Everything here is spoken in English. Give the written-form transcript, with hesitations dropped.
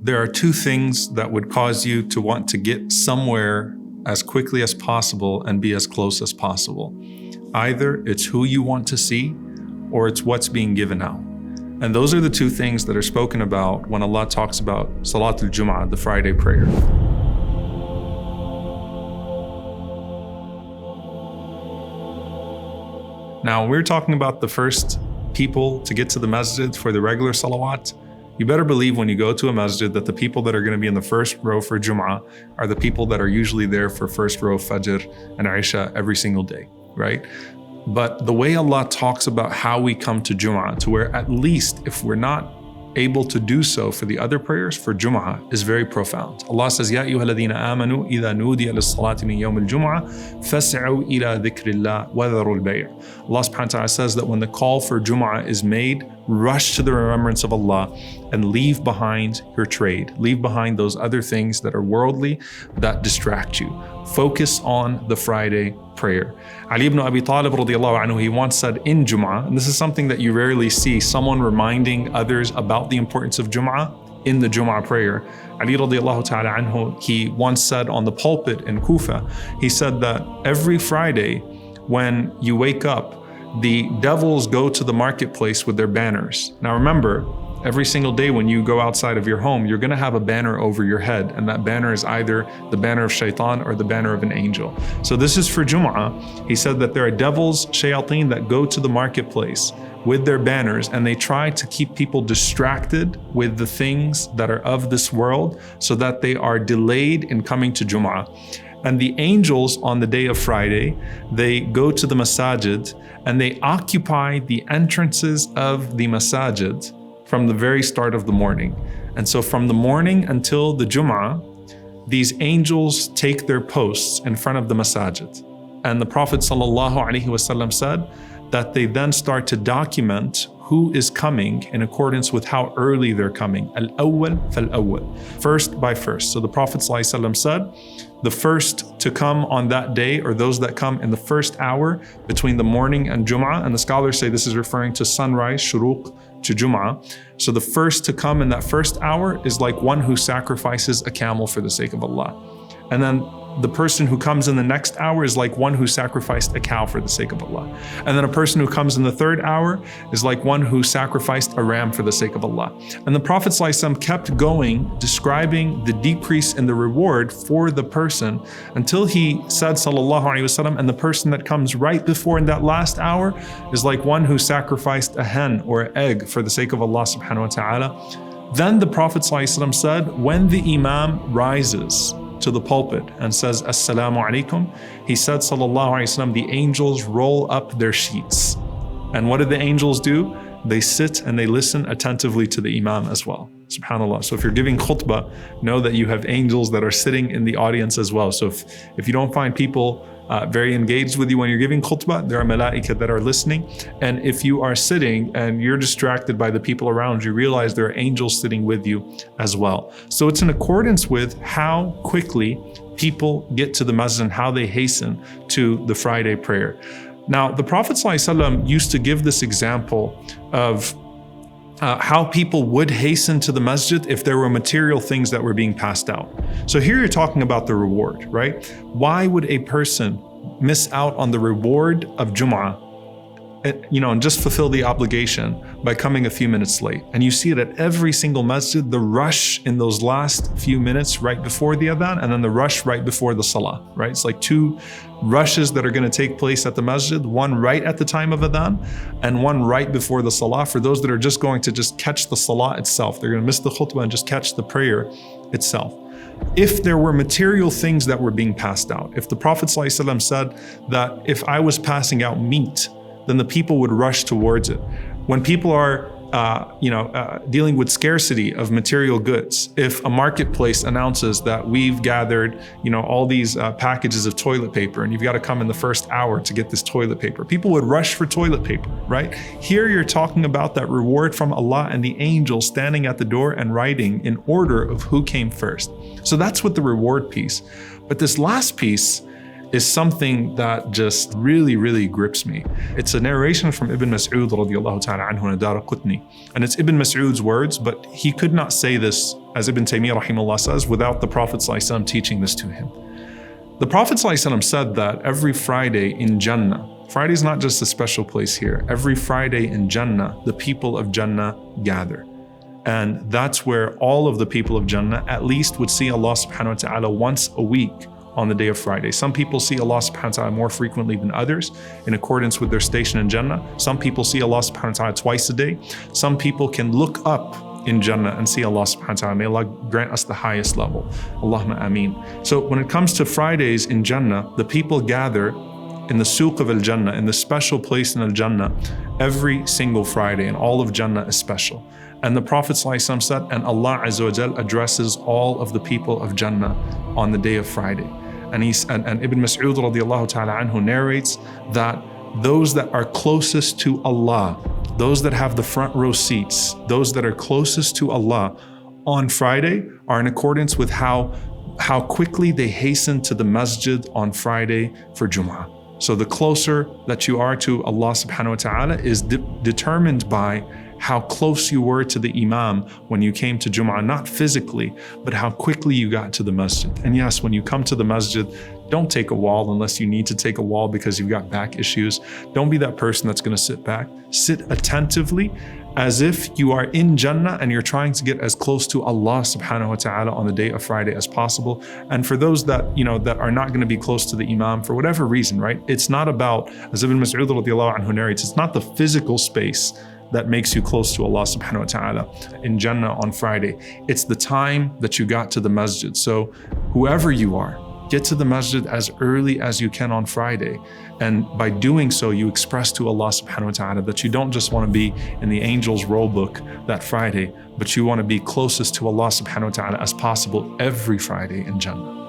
There are two things that would cause you to want to get somewhere as quickly as possible and be as close as possible. Either it's who you want to see or it's what's being given out. And those are the two things that are spoken about when Allah talks about Salatul Jum'ah, the Friday prayer. Now, we're talking about the first people to get to the masjid for the regular salawat. You better believe when you go to a masjid that the people that are going to be in the first row for Jum'ah are the people that are usually there for first row Fajr and Isha every single day, right? But the way Allah talks about how we come to Jum'ah, to where at least if we're not able to do so for the other prayers, for Jum'ah, is very profound. Allah says, Ya ayyuha alladhina amanu, idha nudiya lis-salati min yawm al-Jum'ah, fas'u ila dhikrillah wa dharu al-bay'. Allah subhanahu wa ta'ala says that when the call for Jum'ah is made, rush to the remembrance of Allah and leave behind your trade. Leave behind those other things that are worldly, that distract you. Focus on the Friday prayer. Ali ibn Abi Talib radiallahu anhu, he once said in Jum'ah, and this is something that you rarely see, someone reminding others about the importance of Jum'ah in the Jum'ah prayer. Ali radiallahu ta'ala anhu, he once said on the pulpit in Kufa, he said that every Friday when you wake up, the devils go to the marketplace with their banners. Now remember, every single day when you go outside of your home, you're going to have a banner over your head, and that banner is either the banner of shaitan or the banner of an angel. So this is for Jum'ah. He said that there are devils, shayateen, that go to the marketplace with their banners, and they try to keep people distracted with the things that are of this world so that they are delayed in coming to Jum'ah. And the angels on the day of Friday, they go to the masajid and they occupy the entrances of the masajid from the very start of the morning. And so from the morning until the Jum'ah, these angels take their posts in front of the masajid. And the Prophet ﷺ said that they then start to document who is coming in accordance with how early they're coming. Al-awwal fal-awwal. First by first. So the Prophet ﷺ said, the first to come on that day, or those that come in the first hour between the morning and Jum'ah, and the scholars say this is referring to sunrise, shuruq, to Jum'ah. So the first to come in that first hour is like one who sacrifices a camel for the sake of Allah. And then the person who comes in the next hour is like one who sacrificed a cow for the sake of Allah. And then a person who comes in the third hour is like one who sacrificed a ram for the sake of Allah. And the Prophet ﷺ kept going, describing the decrease in the reward for the person until he said, sallallahu alaihi wasallam, and the person that comes right before in that last hour is like one who sacrificed a hen or an egg for the sake of Allah subhanahu wa ta'ala. Then the Prophet ﷺ said, when the Imam rises to the pulpit and says, Assalamu alaikum, he said, sallallahu alaihi wasallam, the angels roll up their sheets. And what did the angels do? They sit and they listen attentively to the Imam as well. SubhanAllah. So if you're giving khutbah, know that you have angels that are sitting in the audience as well. So if you don't find people very engaged with you when you're giving khutbah, there are malaika that are listening. And if you are sitting and you're distracted by the people around you, realize there are angels sitting with you as well. So it's in accordance with how quickly people get to the masjid and how they hasten to the Friday prayer. Now, the Prophet ﷺ used to give this example of how people would hasten to the masjid if there were material things that were being passed out. So here you're talking about the reward, right? Why would a person miss out on the reward of Jum'ah, and just fulfill the obligation by coming a few minutes late? And you see it at every single masjid, the rush in those last few minutes right before the adhan, and then the rush right before the salah, right? It's like two rushes that are going to take place at the masjid, one right at the time of adhan and one right before the salah, for those that are just going to just catch the salah itself. They're going to miss the khutbah and just catch the prayer itself. If there were material things that were being passed out, if the Prophet ﷺ said that if I was passing out meat, then the people would rush towards it. When people are dealing with scarcity of material goods, if a marketplace announces that we've gathered, all these packages of toilet paper and you've got to come in the first hour to get this toilet paper, people would rush for toilet paper, right? Here you're talking about that reward from Allah and the angel standing at the door and writing in order of who came first. So that's with the reward piece. But this last piece is something that just really, really grips me. It's a narration from Ibn Mas'ud radiallahu ta'ala anhu and Daraqutni. And it's Ibn Mas'ud's words, but he could not say this, as Ibn Taymiyyah rahimahullah says, without the Prophet ﷺ teaching this to him. The Prophet ﷺ said that every Friday in Jannah, Friday is not just a special place here, every Friday in Jannah, the people of Jannah gather. And that's where all of the people of Jannah at least would see Allah subhanahu wa ta'ala once a week on the day of Friday. Some people see Allah subhanahu wa ta'ala more frequently than others in accordance with their station in Jannah. Some people see Allah subhanahu wa ta'ala twice a day. Some people can look up in Jannah and see Allah subhanahu wa ta'ala. May Allah grant us the highest level. Allahumma ameen. So when it comes to Fridays in Jannah, the people gather in the Suq of Al-Jannah, in the special place in Al-Jannah, every single Friday, and all of Jannah is special. And the Prophet ﷺ said, and Allah Azza wa Jal addresses all of the people of Jannah on the day of Friday. And Ibn Mas'ud radiallahu ta'ala anhu narrates that those that are closest to Allah, those that have the front row seats, those that are closest to Allah on Friday are in accordance with how quickly they hasten to the masjid on Friday for Jumu'ah. So the closer that you are to Allah subhanahu wa ta'ala is determined by how close you were to the Imam when you came to Jumu'ah, not physically, but how quickly you got to the masjid. And yes, when you come to the masjid, don't take a wall unless you need to take a wall because you've got back issues. Don't be that person that's going to sit back. Sit attentively as if you are in Jannah and you're trying to get as close to Allah subhanahu wa ta'ala on the day of Friday as possible. And for those that, that are not going to be close to the Imam for whatever reason, right? It's not about, as Ibn Mas'ud radiallahu anhu narrates, it's not the physical space that makes you close to Allah subhanahu wa ta'ala in Jannah on Friday. It's the time that you got to the masjid. So whoever you are, get to the masjid as early as you can on Friday. And by doing so, you express to Allah subhanahu wa ta'ala that you don't just want to be in the angel's roll book that Friday, but you want to be closest to Allah subhanahu wa ta'ala as possible every Friday in Jannah.